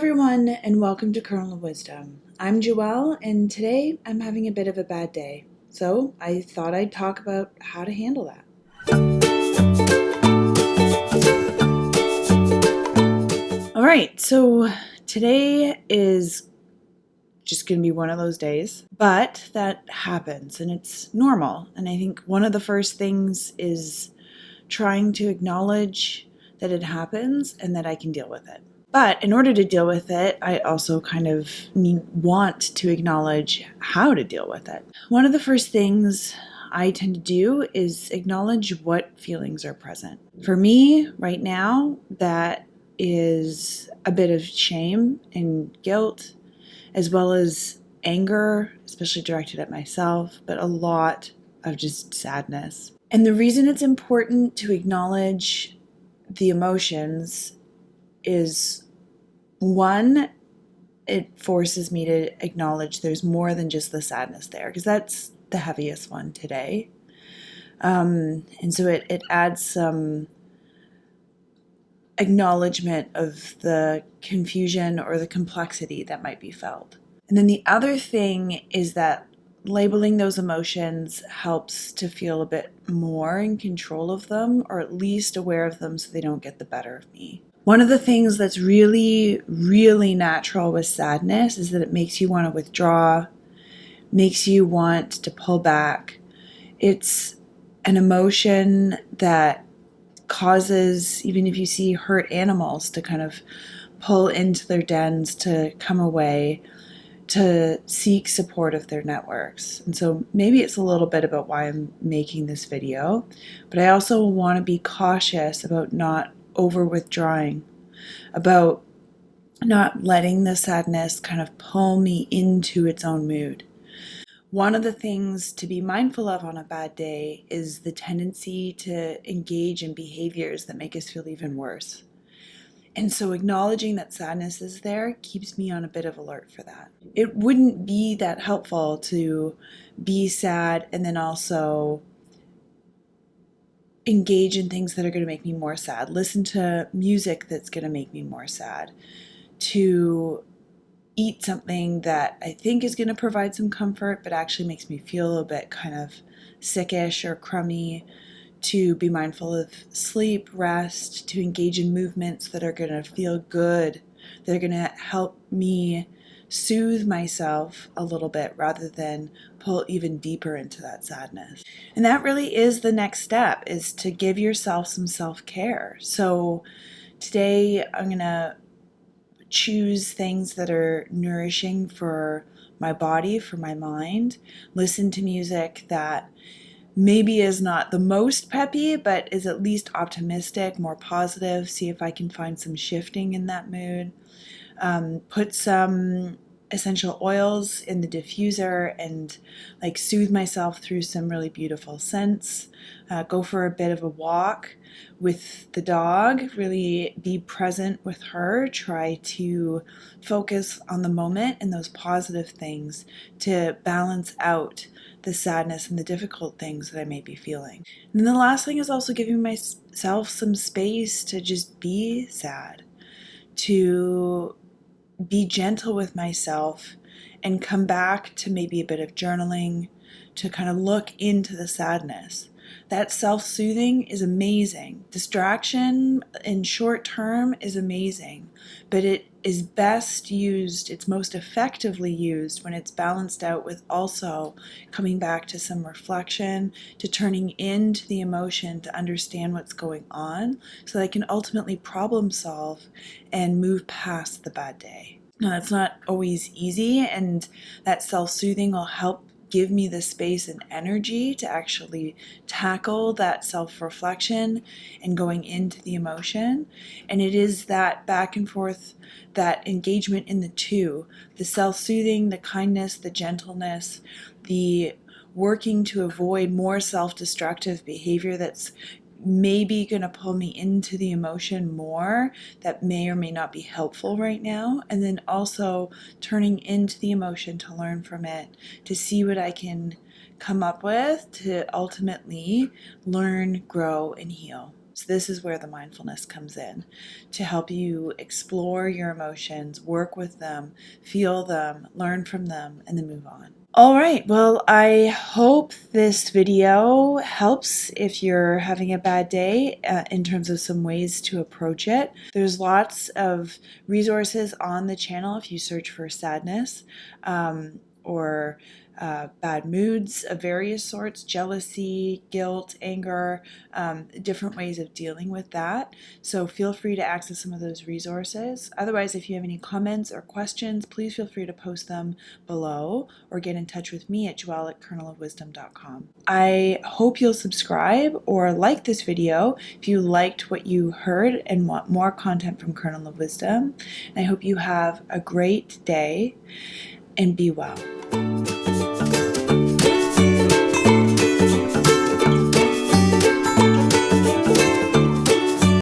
everyone, and welcome to Kernel of Wisdom. I'm Joelle, and today I'm having a bit of a bad day. So I thought I'd talk about how to handle that. All right, so today is just going to be one of those days, but that happens and it's normal. And I think one of the first things is trying to acknowledge that it happens and that I can deal with it. But in order to deal with it, I also kind of want to acknowledge how to deal with it. One of the first things I tend to do is acknowledge what feelings are present. For me, right now, that is a bit of shame and guilt, as well as anger, especially directed at myself, but a lot of just sadness. And the reason it's important to acknowledge the emotions is, one, it forces me to acknowledge there's more than just the sadness there, because that's the heaviest one today. And so it adds some acknowledgement of the confusion or the complexity that might be felt. And then the other thing is that labeling those emotions helps to feel a bit more in control of them, or at least aware of them so they don't get the better of me. One of the things that's really, really natural with sadness is that it makes you want to withdraw, makes you want to pull back. It's an emotion that causes, even if you see hurt animals, to kind of pull into their dens, to come away, to seek support of their networks. And so maybe it's a little bit about why I'm making this video, but I also want to be cautious about not over withdrawing, about not letting the sadness kind of pull me into its own mood. One of the things to be mindful of on a bad day is the tendency to engage in behaviors that make us feel even worse. And so acknowledging that sadness is there keeps me on a bit of alert for that. It wouldn't be that helpful to be sad and then also engage in things that are going to make me more sad. Listen to music that's going to make me more sad. To eat something that I think is going to provide some comfort but actually makes me feel a bit kind of sickish or crummy. To be mindful of sleep, rest, to engage in movements that are going to feel good, that are going to help me soothe myself a little bit rather than pull even deeper into that sadness. And that really is the next step, is to give yourself some self-care. So today I'm going to choose things that are nourishing for my body, for my mind, listen to music that maybe is not the most peppy, but is at least optimistic, more positive. See if I can find some shifting in that mood. Put some essential oils in the diffuser and soothe myself through some really beautiful scents. Go for a bit of a walk with the dog. Really be present with her. Try to focus on the moment and those positive things to balance out the sadness and the difficult things that I may be feeling. And then the last thing is also giving myself some space to just be sad, to be gentle with myself and come back to maybe a bit of journaling, to kind of look into the sadness. That self-soothing is amazing. Distraction in short term is amazing, but it is best used, it's most effectively used when it's balanced out with also coming back to some reflection, to turning into the emotion to understand what's going on so that I can ultimately problem solve and move past the bad day. Now, that's not always easy, and that self-soothing will help give me the space and energy to actually tackle that self-reflection and going into the emotion. And it is that back and forth, that engagement in the two, the self-soothing, the kindness, the gentleness, the working to avoid more self-destructive behavior that's maybe going to pull me into the emotion more, that may or may not be helpful right now, and then also turning into the emotion to learn from it, to see what I can come up with to ultimately learn, grow, and heal. So this is where the mindfulness comes in, to help you explore your emotions, work with them, feel them, learn from them, and then move on. All right, well, I hope this video helps if you're having a bad day in terms of some ways to approach it. There's lots of resources on the channel if you search for sadness or bad moods of various sorts, jealousy, guilt, anger, different ways of dealing with that. So feel free to access some of those resources. Otherwise, if you have any comments or questions, please feel free to post them below or get in touch with me at joelle@kernelofwisdom.com. I hope you'll subscribe or like this video if you liked what you heard and want more content from Kernel of Wisdom. And I hope you have a great day and be well.